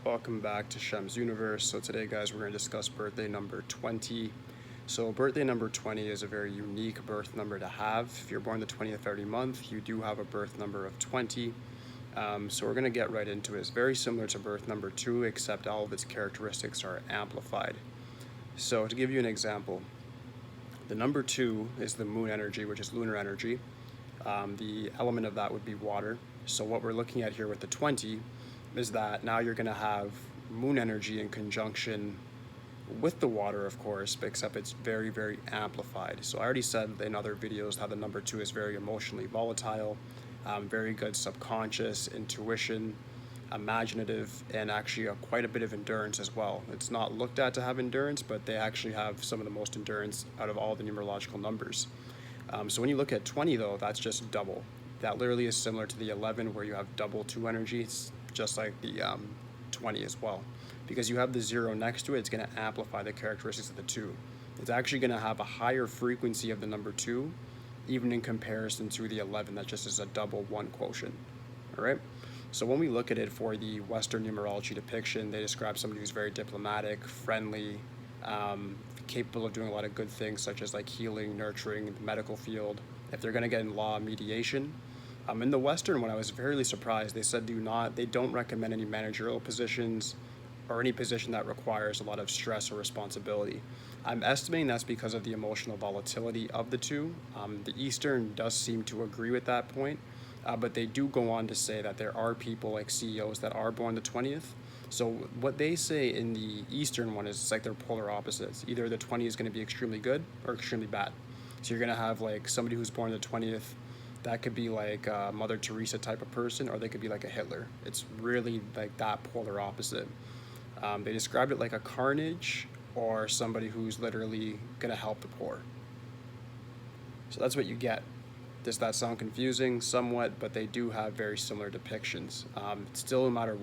Welcome back to Shem's Universe. So today, guys, we're going to discuss birthday number 20. So birthday number 20 is a very unique birth number to have. If you're born the 20th every month, you do have a birth number of 20. So we're going to get right into it. It's very similar to birth number 2, except all of its characteristics are amplified. So to give you an example, the number 2 is the moon energy, which is lunar energy. The element of that would be water. So what we're looking at here with the 20 is that now you're going to have moon energy in conjunction with the water, of course, but except it's very, very amplified. So I already said in other videos how the number 2 is very emotionally volatile, very good subconscious, intuition, imaginative, and actually quite a bit of endurance as well. It's not looked at to have endurance, but they actually have some of the most endurance out of all the numerological numbers. So when you look at 20, though, that's just double. That literally is similar to the 11, where you have double 2 energy. It's just like the 20 as well. Because you have the 0 next to it, it's going to amplify the characteristics of the 2. It's actually going to have a higher frequency of the number 2, even in comparison to the 11, that just is a double 1 quotient. All right? So when we look at it for the Western numerology depiction, they describe somebody who's very diplomatic, friendly, capable of doing a lot of good things, such as like healing, nurturing, the medical field. If they're going to get in law, mediation. In the Western one, I was fairly surprised. They said they don't recommend any managerial positions or any position that requires a lot of stress or responsibility. I'm estimating that's because of the emotional volatility of the 2. The Eastern does seem to agree with that point, but they do go on to say that there are people like CEOs that are born the 20th. So what they say in the Eastern one is it's like they're polar opposites. Either the 20 is going to be extremely good or extremely bad. So you're going to have like somebody who's born the 20th, that could be like a Mother Teresa type of person, or they could be like a Hitler. It's really like that polar opposite. They described it like a carnage or somebody who's literally going to help the poor. So that's what you get. Does that sound confusing? Somewhat, but they do have very similar depictions. Still, no matter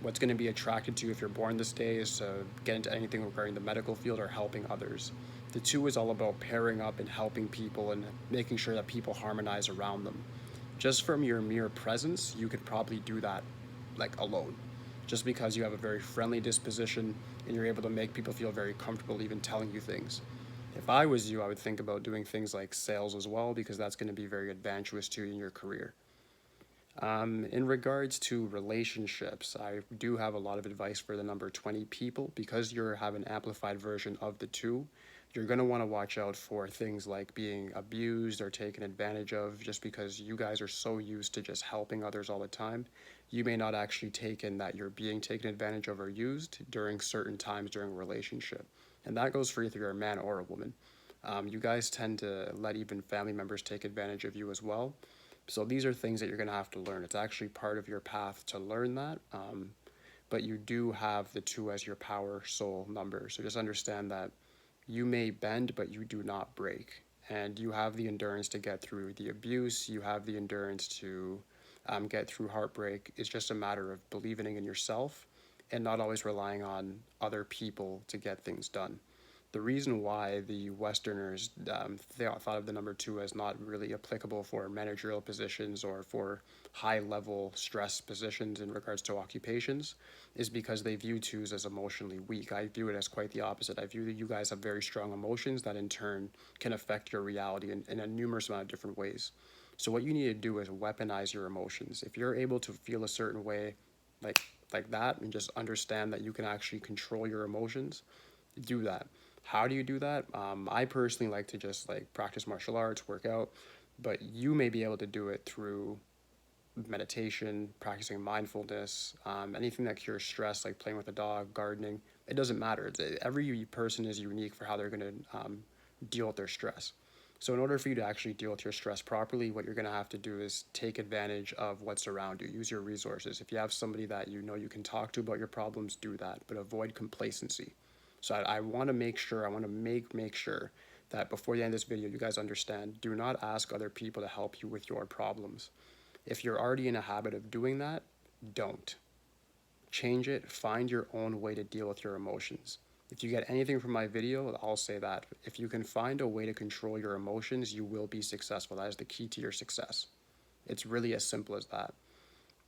what's going to be attracted to you if you're born this day is to get into anything regarding the medical field or helping others. The 2 is all about pairing up and helping people and making sure that people harmonize around them. Just from your mere presence, you could probably do that like alone. Just because you have a very friendly disposition and you're able to make people feel very comfortable even telling you things. If I was you, I would think about doing things like sales as well, because that's going to be very advantageous to you in your career. In regards to relationships, I do have a lot of advice for the number 20 people. Because you have an amplified version of the 2, you're going to want to watch out for things like being abused or taken advantage of, just because you guys are so used to just helping others all the time. You may not actually take in that you're being taken advantage of or used during certain times during a relationship. And that goes for either you're a man or a woman. You guys tend to let even family members take advantage of you as well. So these are things that you're going to have to learn. It's actually part of your path to learn that. But you do have the 2 as your power soul number. So just understand that you may bend, but you do not break. And you have the endurance to get through the abuse. You have the endurance to get through heartbreak. It's just a matter of believing in yourself and not always relying on other people to get things done. The reason why the Westerners thought of the number 2 as not really applicable for managerial positions or for high-level stress positions in regards to occupations is because they view 2s as emotionally weak. I view it as quite the opposite. I view that you guys have very strong emotions that in turn can affect your reality in a numerous amount of different ways. So what you need to do is weaponize your emotions. If you're able to feel a certain way like that and just understand that you can actually control your emotions, do that. How do you do that? I personally like to just like practice martial arts, work out, but you may be able to do it through meditation, practicing mindfulness, anything that cures stress, like playing with a dog, gardening. It doesn't matter. Every person is unique for how they're going to deal with their stress. So in order for you to actually deal with your stress properly, what you're going to have to do is take advantage of what's around you. Use your resources. If you have somebody that you know you can talk to about your problems, do that, but avoid complacency. So I want to make sure, I want to make sure that before the end of this video, you guys understand, do not ask other people to help you with your problems. If you're already in a habit of doing that, don't. Change it, find your own way to deal with your emotions. If you get anything from my video, I'll say that. If you can find a way to control your emotions, you will be successful. That is the key to your success. It's really as simple as that.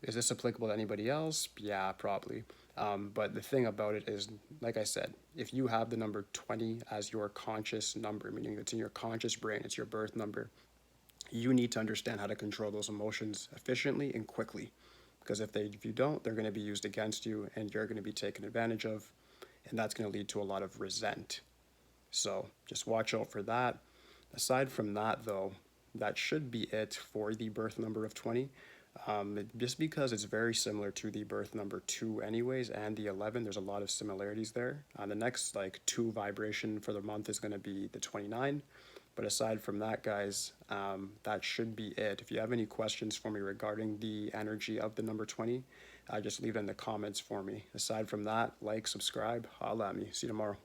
Is this applicable to anybody else? Yeah, probably. But the thing about it is, like I said, if you have the number 20 as your conscious number, meaning it's in your conscious brain, it's your birth number, you need to understand how to control those emotions efficiently and quickly. Because if you don't, they're going to be used against you and you're going to be taken advantage of, and that's going to lead to a lot of resent. So just watch out for that. Aside from that, though, that should be it for the birth number of 20. Just because it's very similar to the birth number 2 anyways, and the 11, there's a lot of similarities there. The next like 2 vibration for the month is going to be the 29. But aside from that, guys, that should be it. If you have any questions for me regarding the energy of the number 20, just leave it in the comments for me. Aside from that, like, subscribe, holla at me. See you tomorrow.